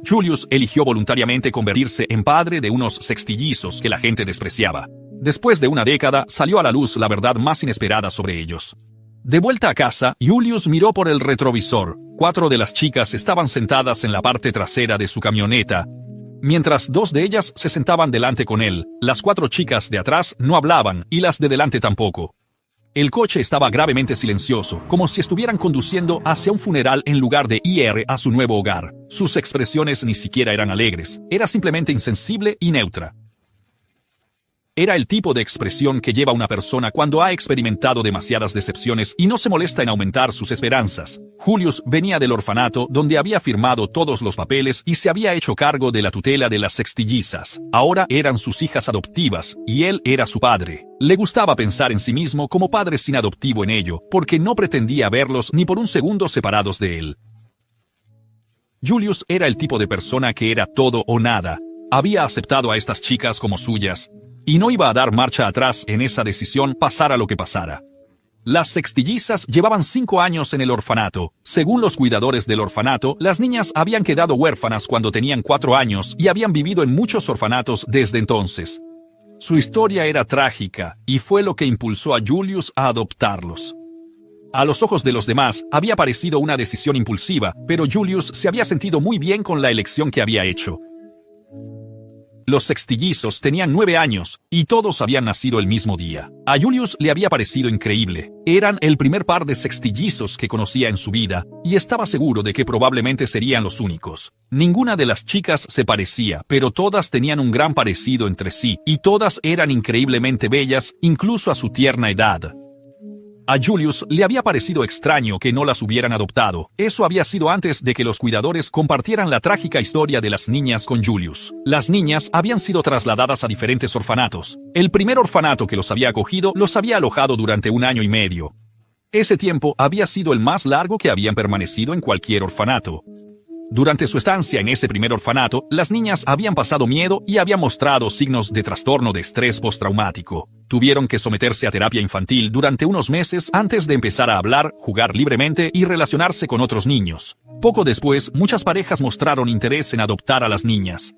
Julius eligió voluntariamente convertirse en padre de unos sextillizos que la gente despreciaba. Después de una década, salió a la luz la verdad más inesperada sobre ellos. De vuelta a casa, Julius miró por el retrovisor. 4 de las chicas estaban sentadas en la parte trasera de su camioneta, mientras 2 de ellas se sentaban delante con él. Las 4 chicas de atrás no hablaban y las de delante tampoco. El coche estaba gravemente silencioso, como si estuvieran conduciendo hacia un funeral en lugar de ir a su nuevo hogar. Sus expresiones ni siquiera eran alegres, era simplemente insensible y neutra. Era el tipo de expresión que lleva una persona cuando ha experimentado demasiadas decepciones y no se molesta en aumentar sus esperanzas. Julius venía del orfanato donde había firmado todos los papeles y se había hecho cargo de la tutela de las sextillizas. Ahora eran sus hijas adoptivas, y él era su padre. Le gustaba pensar en sí mismo como padre sin adoptivo en ello, porque no pretendía verlos ni por un segundo separados de él. Julius era el tipo de persona que era todo o nada. Había aceptado a estas chicas como suyas, y no iba a dar marcha atrás en esa decisión, pasara lo que pasara. Las sextillizas llevaban 5 años en el orfanato. Según los cuidadores del orfanato, las niñas habían quedado huérfanas cuando tenían 4 años y habían vivido en muchos orfanatos desde entonces. Su historia era trágica, y fue lo que impulsó a Julius a adoptarlos. A los ojos de los demás, había parecido una decisión impulsiva, pero Julius se había sentido muy bien con la elección que había hecho. Los sextillizos tenían 9 años, y todos habían nacido el mismo día. A Julius le había parecido increíble. Eran el primer par de sextillizos que conocía en su vida, y estaba seguro de que probablemente serían los únicos. Ninguna de las chicas se parecía, pero todas tenían un gran parecido entre sí, y todas eran increíblemente bellas, incluso a su tierna edad. A Julius le había parecido extraño que no las hubieran adoptado. Eso había sido antes de que los cuidadores compartieran la trágica historia de las niñas con Julius. Las niñas habían sido trasladadas a diferentes orfanatos. El primer orfanato que los había acogido los había alojado durante 1 año y medio. Ese tiempo había sido el más largo que habían permanecido en cualquier orfanato. Durante su estancia en ese primer orfanato, las niñas habían pasado miedo y habían mostrado signos de trastorno de estrés postraumático. Tuvieron que someterse a terapia infantil durante unos meses antes de empezar a hablar, jugar libremente y relacionarse con otros niños. Poco después, muchas parejas mostraron interés en adoptar a las niñas.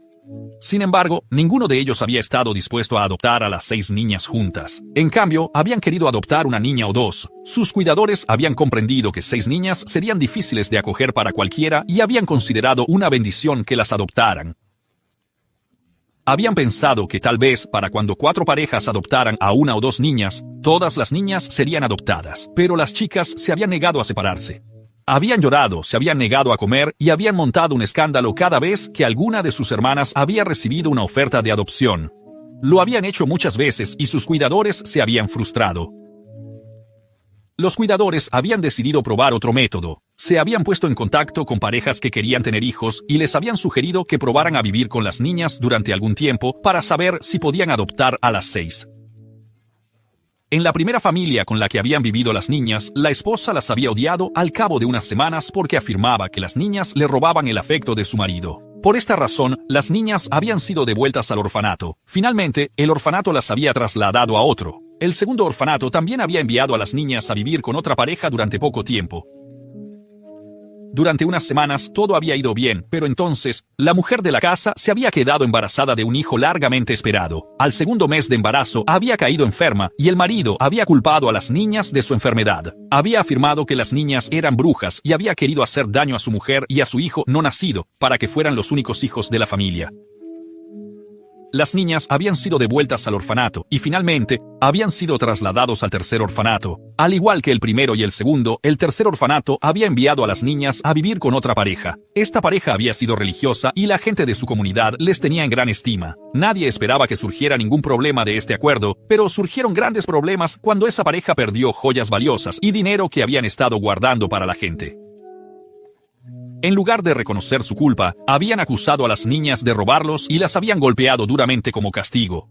Sin embargo, ninguno de ellos había estado dispuesto a adoptar a las 6 niñas juntas. En cambio, habían querido adoptar una niña o 2. Sus cuidadores habían comprendido que 6 niñas serían difíciles de acoger para cualquiera y habían considerado una bendición que las adoptaran. Habían pensado que tal vez para cuando 4 parejas adoptaran a 1 o 2 niñas, todas las niñas serían adoptadas, pero las chicas se habían negado a separarse. Habían llorado, se habían negado a comer y habían montado un escándalo cada vez que alguna de sus hermanas había recibido una oferta de adopción. Lo habían hecho muchas veces y sus cuidadores se habían frustrado. Los cuidadores habían decidido probar otro método. Se habían puesto en contacto con parejas que querían tener hijos y les habían sugerido que probaran a vivir con las niñas durante algún tiempo para saber si podían adoptar a las 6. En la primera familia con la que habían vivido las niñas, la esposa las había odiado al cabo de unas semanas porque afirmaba que las niñas le robaban el afecto de su marido. Por esta razón, las niñas habían sido devueltas al orfanato. Finalmente, el orfanato las había trasladado a otro. El segundo orfanato también había enviado a las niñas a vivir con otra pareja durante poco tiempo. Durante unas semanas todo había ido bien, pero entonces, la mujer de la casa se había quedado embarazada de un hijo largamente esperado. Al segundo mes de embarazo había caído enferma y el marido había culpado a las niñas de su enfermedad. Había afirmado que las niñas eran brujas y había querido hacer daño a su mujer y a su hijo no nacido, para que fueran los únicos hijos de la familia. Las niñas habían sido devueltas al orfanato y finalmente habían sido trasladados al tercer orfanato. Al igual que el primero y el segundo, el tercer orfanato había enviado a las niñas a vivir con otra pareja. Esta pareja había sido religiosa y la gente de su comunidad les tenía en gran estima. Nadie esperaba que surgiera ningún problema de este acuerdo, pero surgieron grandes problemas cuando esa pareja perdió joyas valiosas y dinero que habían estado guardando para la gente. En lugar de reconocer su culpa, habían acusado a las niñas de robarlos y las habían golpeado duramente como castigo.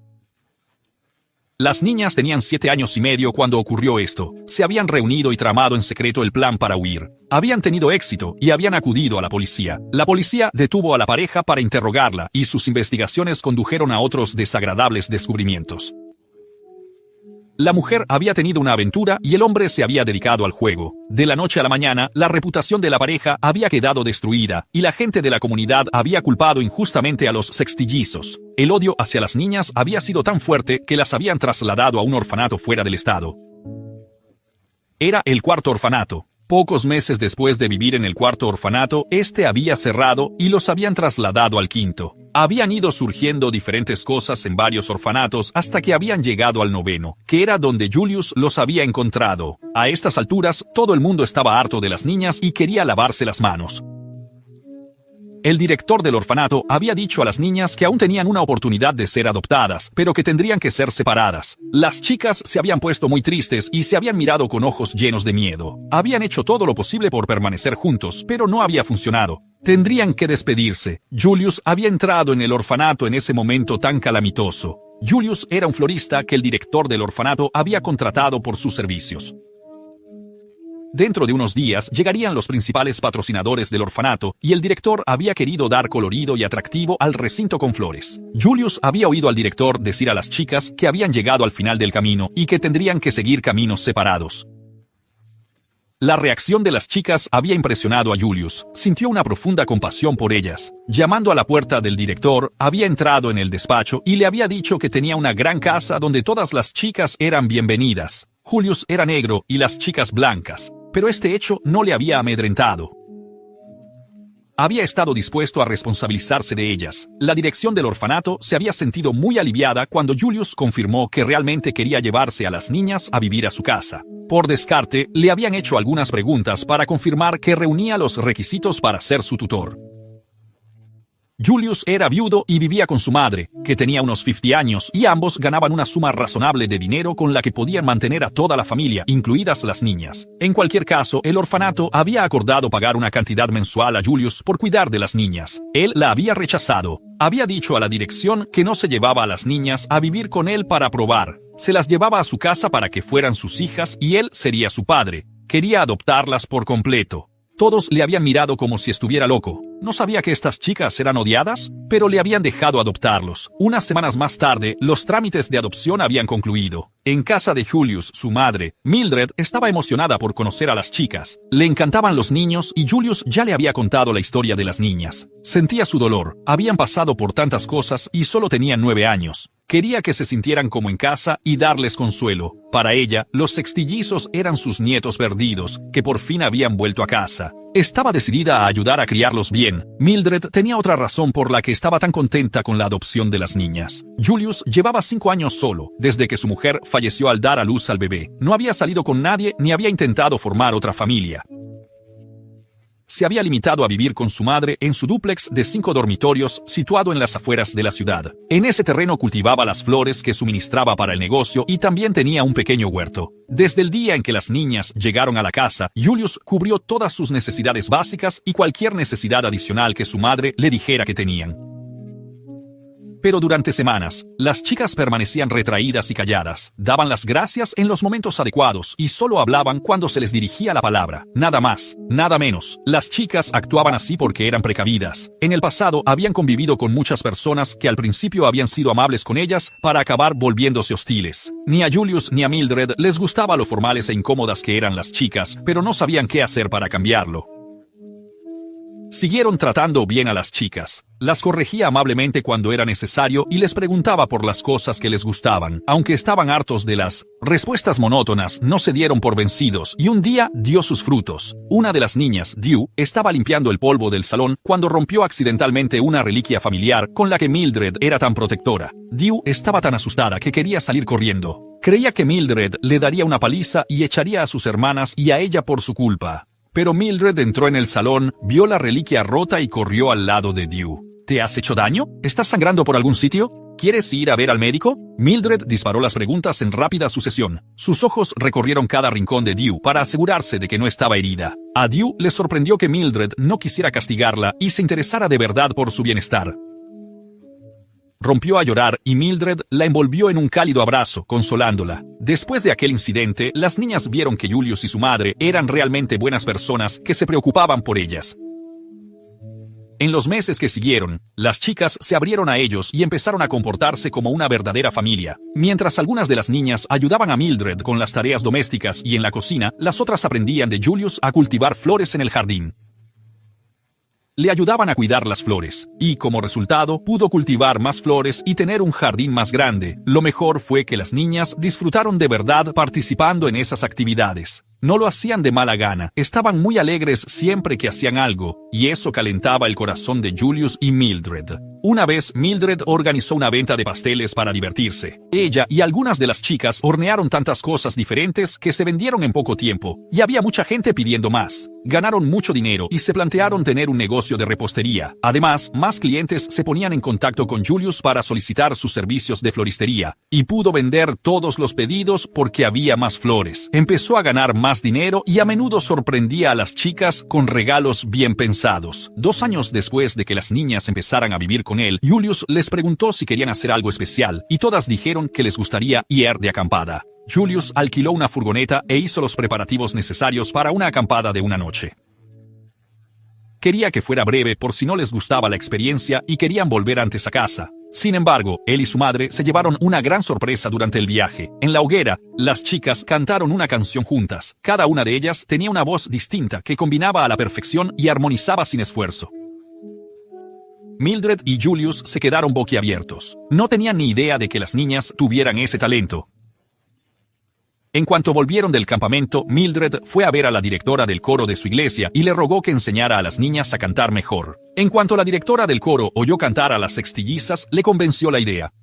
Las niñas tenían 7 años y medio cuando ocurrió esto. Se habían reunido y tramado en secreto el plan para huir. Habían tenido éxito y habían acudido a la policía. La policía detuvo a la pareja para interrogarla y sus investigaciones condujeron a otros desagradables descubrimientos. La mujer había tenido una aventura y el hombre se había dedicado al juego. De la noche a la mañana, la reputación de la pareja había quedado destruida y la gente de la comunidad había culpado injustamente a los sextillizos. El odio hacia las niñas había sido tan fuerte que las habían trasladado a un orfanato fuera del estado. Era el cuarto orfanato. Pocos meses después de vivir en el cuarto orfanato, este había cerrado y los habían trasladado al quinto. Habían ido surgiendo diferentes cosas en varios orfanatos hasta que habían llegado al noveno, que era donde Julius los había encontrado. A estas alturas, todo el mundo estaba harto de las niñas y quería lavarse las manos. El director del orfanato había dicho a las niñas que aún tenían una oportunidad de ser adoptadas, pero que tendrían que ser separadas. Las chicas se habían puesto muy tristes y se habían mirado con ojos llenos de miedo. Habían hecho todo lo posible por permanecer juntos, pero no había funcionado. Tendrían que despedirse. Julius había entrado en el orfanato en ese momento tan calamitoso. Julius era un florista que el director del orfanato había contratado por sus servicios. Dentro de unos días llegarían los principales patrocinadores del orfanato y el director había querido dar colorido y atractivo al recinto con flores. Julius había oído al director decir a las chicas que habían llegado al final del camino y que tendrían que seguir caminos separados. La reacción de las chicas había impresionado a Julius. Sintió una profunda compasión por ellas. Llamando a la puerta del director, había entrado en el despacho y le había dicho que tenía una gran casa donde todas las chicas eran bienvenidas. Julius era negro y las chicas blancas, pero este hecho no le había amedrentado. Había estado dispuesto a responsabilizarse de ellas. La dirección del orfanato se había sentido muy aliviada cuando Julius confirmó que realmente quería llevarse a las niñas a vivir a su casa. Por descarte, le habían hecho algunas preguntas para confirmar que reunía los requisitos para ser su tutor. Julius era viudo y vivía con su madre, que tenía unos 50 años, y ambos ganaban una suma razonable de dinero con la que podían mantener a toda la familia, incluidas las niñas. En cualquier caso, el orfanato había acordado pagar una cantidad mensual a Julius por cuidar de las niñas. Él la había rechazado. Había dicho a la dirección que no se llevaba a las niñas a vivir con él para probar. Se las llevaba a su casa para que fueran sus hijas y él sería su padre. Quería adoptarlas por completo. Todos le habían mirado como si estuviera loco. ¿No sabía que estas chicas eran odiadas? Pero le habían dejado adoptarlos. Unas semanas más tarde, los trámites de adopción habían concluido. En casa de Julius, su madre, Mildred, estaba emocionada por conocer a las chicas. Le encantaban los niños y Julius ya le había contado la historia de las niñas. Sentía su dolor. Habían pasado por tantas cosas y solo tenían 9 años. Quería que se sintieran como en casa y darles consuelo. Para ella, los sextillizos eran sus nietos perdidos, que por fin habían vuelto a casa. Estaba decidida a ayudar a criarlos bien. Mildred tenía otra razón por la que estaba tan contenta con la adopción de las niñas. Julius llevaba 5 años solo, desde que su mujer falleció al dar a luz al bebé. No había salido con nadie ni había intentado formar otra familia. Se había limitado a vivir con su madre en su dúplex de 5 dormitorios situado en las afueras de la ciudad. En ese terreno cultivaba las flores que suministraba para el negocio y también tenía un pequeño huerto. Desde el día en que las niñas llegaron a la casa, Julius cubrió todas sus necesidades básicas y cualquier necesidad adicional que su madre le dijera que tenían. Pero durante semanas, las chicas permanecían retraídas y calladas, daban las gracias en los momentos adecuados y solo hablaban cuando se les dirigía la palabra. Nada más, nada menos. Las chicas actuaban así porque eran precavidas. En el pasado habían convivido con muchas personas que al principio habían sido amables con ellas para acabar volviéndose hostiles. Ni a Julius ni a Mildred les gustaba lo formales e incómodas que eran las chicas, pero no sabían qué hacer para cambiarlo. Siguieron tratando bien a las chicas. Las corregía amablemente cuando era necesario y les preguntaba por las cosas que les gustaban. Aunque estaban hartos de las respuestas monótonas, no se dieron por vencidos y un día dio sus frutos. Una de las niñas, Dew, estaba limpiando el polvo del salón cuando rompió accidentalmente una reliquia familiar con la que Mildred era tan protectora. Dew estaba tan asustada que quería salir corriendo. Creía que Mildred le daría una paliza y echaría a sus hermanas y a ella por su culpa. Pero Mildred entró en el salón, vio la reliquia rota y corrió al lado de Dew. ¿Te has hecho daño? ¿Estás sangrando por algún sitio? ¿Quieres ir a ver al médico? Mildred disparó las preguntas en rápida sucesión. Sus ojos recorrieron cada rincón de Dew para asegurarse de que no estaba herida. A Dew le sorprendió que Mildred no quisiera castigarla y se interesara de verdad por su bienestar. Rompió a llorar y Mildred la envolvió en un cálido abrazo, consolándola. Después de aquel incidente, las niñas vieron que Julius y su madre eran realmente buenas personas que se preocupaban por ellas. En los meses que siguieron, las chicas se abrieron a ellos y empezaron a comportarse como una verdadera familia. Mientras algunas de las niñas ayudaban a Mildred con las tareas domésticas y en la cocina, las otras aprendían de Julius a cultivar flores en el jardín. Le ayudaban a cuidar las flores, y como resultado pudo cultivar más flores y tener un jardín más grande. Lo mejor fue que las niñas disfrutaron de verdad participando en esas actividades. No lo hacían de mala gana, estaban muy alegres siempre que hacían algo, y eso calentaba el corazón de Julius y Mildred. Una vez, Mildred organizó una venta de pasteles para divertirse. Ella y algunas de las chicas hornearon tantas cosas diferentes que se vendieron en poco tiempo, y había mucha gente pidiendo más. Ganaron mucho dinero y se plantearon tener un negocio de repostería. Además, más clientes se ponían en contacto con Julius para solicitar sus servicios de floristería, y pudo vender todos los pedidos porque había más flores. Empezó a ganar más dinero y a menudo sorprendía a las chicas con regalos bien pensados. 2 años después de que las niñas empezaran a vivir con él, Julius les preguntó si querían hacer algo especial, y todas dijeron que les gustaría ir de acampada. Julius alquiló una furgoneta e hizo los preparativos necesarios para una acampada de una noche. Quería que fuera breve por si no les gustaba la experiencia y querían volver antes a casa. Sin embargo, él y su madre se llevaron una gran sorpresa durante el viaje. En la hoguera, las chicas cantaron una canción juntas. Cada una de ellas tenía una voz distinta que combinaba a la perfección y armonizaba sin esfuerzo. Mildred y Julius se quedaron boquiabiertos. No tenían ni idea de que las niñas tuvieran ese talento. En cuanto volvieron del campamento, Mildred fue a ver a la directora del coro de su iglesia y le rogó que enseñara a las niñas a cantar mejor. En cuanto la directora del coro oyó cantar a las sextillizas, le convenció la idea.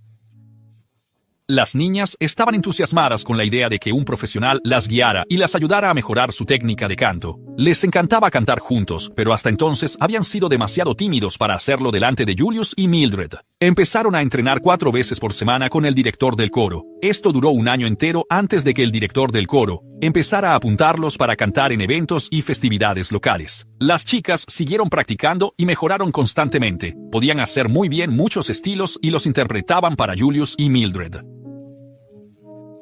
Las niñas estaban entusiasmadas con la idea de que un profesional las guiara y las ayudara a mejorar su técnica de canto. Les encantaba cantar juntos, pero hasta entonces habían sido demasiado tímidos para hacerlo delante de Julius y Mildred. Empezaron a entrenar 4 veces por semana con el director del coro. Esto duró un año entero antes de que el director del coro empezara a apuntarlos para cantar en eventos y festividades locales. Las chicas siguieron practicando y mejoraron constantemente. Podían hacer muy bien muchos estilos y los interpretaban para Julius y Mildred.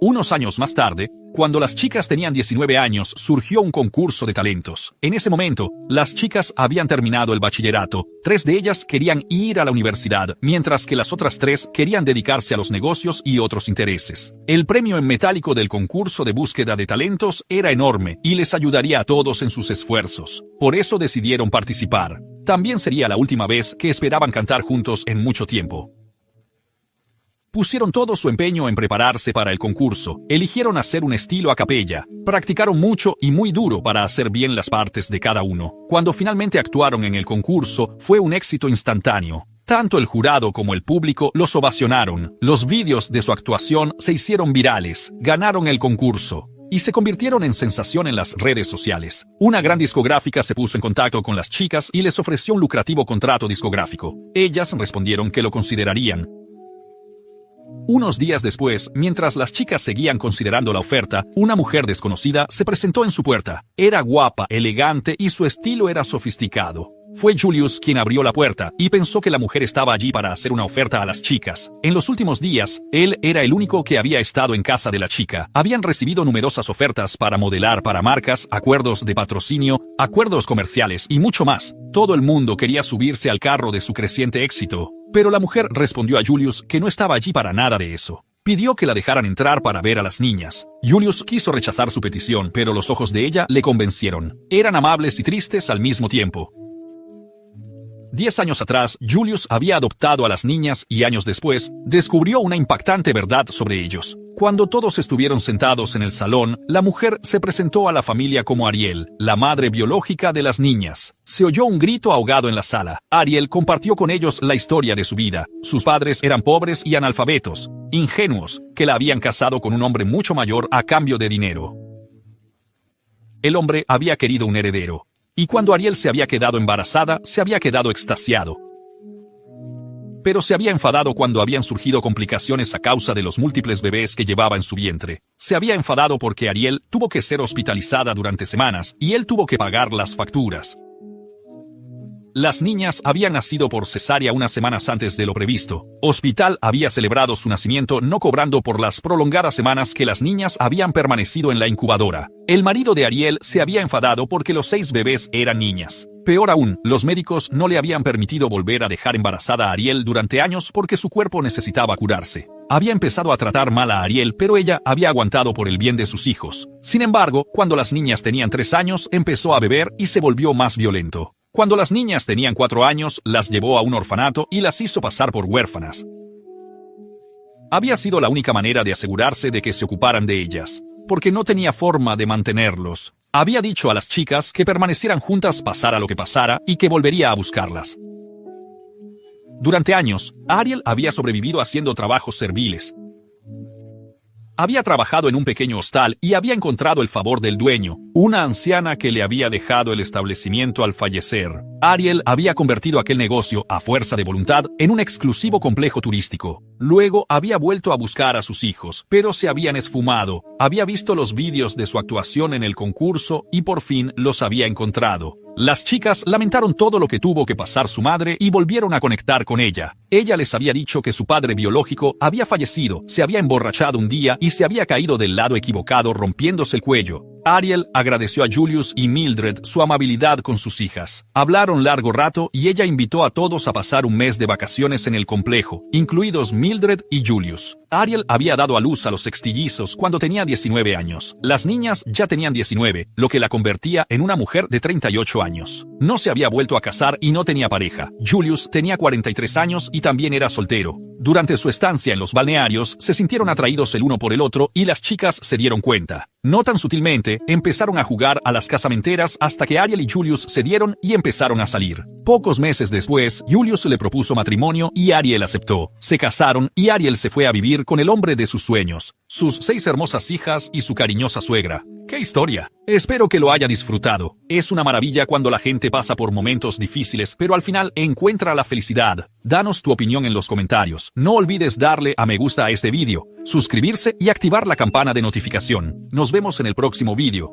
Unos años más tarde, cuando las chicas tenían 19 años, surgió un concurso de talentos. En ese momento, las chicas habían terminado el bachillerato. 3 de ellas querían ir a la universidad, mientras que las otras 3 querían dedicarse a los negocios y otros intereses. El premio en metálico del concurso de búsqueda de talentos era enorme y les ayudaría a todos en sus esfuerzos. Por eso decidieron participar. También sería la última vez que esperaban cantar juntos en mucho tiempo. Pusieron todo su empeño en prepararse para el concurso, eligieron hacer un estilo a capella, practicaron mucho y muy duro para hacer bien las partes de cada uno. Cuando finalmente actuaron en el concurso, fue un éxito instantáneo. Tanto el jurado como el público los ovacionaron. Los vídeos de su actuación se hicieron virales, ganaron el concurso y se convirtieron en sensación en las redes sociales. Una gran discográfica se puso en contacto con las chicas y les ofreció un lucrativo contrato discográfico. Ellas respondieron que lo considerarían. Unos días después, mientras las chicas seguían considerando la oferta, una mujer desconocida se presentó en su puerta. Era guapa, elegante y su estilo era sofisticado. Fue Julius quien abrió la puerta y pensó que la mujer estaba allí para hacer una oferta a las chicas. En los últimos días, él era el único que había estado en casa de la chica. Habían recibido numerosas ofertas para modelar para marcas, acuerdos de patrocinio, acuerdos comerciales y mucho más. Todo el mundo quería subirse al carro de su creciente éxito. Pero la mujer respondió a Julius que no estaba allí para nada de eso. Pidió que la dejaran entrar para ver a las niñas. Julius quiso rechazar su petición, pero los ojos de ella le convencieron. Eran amables y tristes al mismo tiempo. 10 años atrás, Julius había adoptado a las niñas y años después, descubrió una impactante verdad sobre ellos. Cuando todos estuvieron sentados en el salón, la mujer se presentó a la familia como Ariel, la madre biológica de las niñas. Se oyó un grito ahogado en la sala. Ariel compartió con ellos la historia de su vida. Sus padres eran pobres y analfabetos, ingenuos, que la habían casado con un hombre mucho mayor a cambio de dinero. El hombre había querido un heredero. Y cuando Ariel se había quedado embarazada, se había quedado extasiado. Pero se había enfadado cuando habían surgido complicaciones a causa de los múltiples bebés que llevaba en su vientre. Se había enfadado porque Ariel tuvo que ser hospitalizada durante semanas y él tuvo que pagar las facturas. Las niñas habían nacido por cesárea unas semanas antes de lo previsto. Hospital había celebrado su nacimiento no cobrando por las prolongadas semanas que las niñas habían permanecido en la incubadora. El marido de Ariel se había enfadado porque los 6 bebés eran niñas. Peor aún, los médicos no le habían permitido volver a dejar embarazada a Ariel durante años porque su cuerpo necesitaba curarse. Había empezado a tratar mal a Ariel, pero ella había aguantado por el bien de sus hijos. Sin embargo, cuando las niñas tenían 3 años, empezó a beber y se volvió más violento. Cuando las niñas tenían 4 años, las llevó a un orfanato y las hizo pasar por huérfanas. Había sido la única manera de asegurarse de que se ocuparan de ellas, porque no tenía forma de mantenerlos. Había dicho a las chicas que permanecieran juntas pasara lo que pasara y que volvería a buscarlas. Durante años, Ariel había sobrevivido haciendo trabajos serviles. Había trabajado en un pequeño hostal y había encontrado el favor del dueño, una anciana que le había dejado el establecimiento al fallecer. Ariel había convertido aquel negocio, a fuerza de voluntad, en un exclusivo complejo turístico. Luego había vuelto a buscar a sus hijos, pero se habían esfumado. Había visto los vídeos de su actuación en el concurso y por fin los había encontrado. Las chicas lamentaron todo lo que tuvo que pasar su madre y volvieron a conectar con ella. Ella les había dicho que su padre biológico había fallecido, se había emborrachado un día y se había caído del lado equivocado rompiéndose el cuello. Ariel agradeció a Julius y Mildred su amabilidad con sus hijas. Hablaron largo rato y ella invitó a todos a pasar un mes de vacaciones en el complejo, incluidos Mildred y Julius. Ariel había dado a luz a los sextillizos cuando tenía 19 años. Las niñas ya tenían 19, lo que la convertía en una mujer de 38 años. No se había vuelto a casar y no tenía pareja. Julius tenía 43 años y también era soltero. Durante su estancia en los balnearios, se sintieron atraídos el uno por el otro y las chicas se dieron cuenta. No tan sutilmente, empezaron a jugar a las casamenteras hasta que Ariel y Julius cedieron y empezaron a salir. Pocos meses después, Julius le propuso matrimonio y Ariel aceptó. Se casaron y Ariel se fue a vivir con el hombre de sus sueños, sus 6 hermosas hijas y su cariñosa suegra. ¡Qué historia! Espero que lo haya disfrutado. Es una maravilla cuando la gente pasa por momentos difíciles, pero al final encuentra la felicidad. Danos tu opinión en los comentarios. No olvides darle a me gusta a este vídeo, suscribirse y activar la campana de notificación. Nos vemos en el próximo vídeo.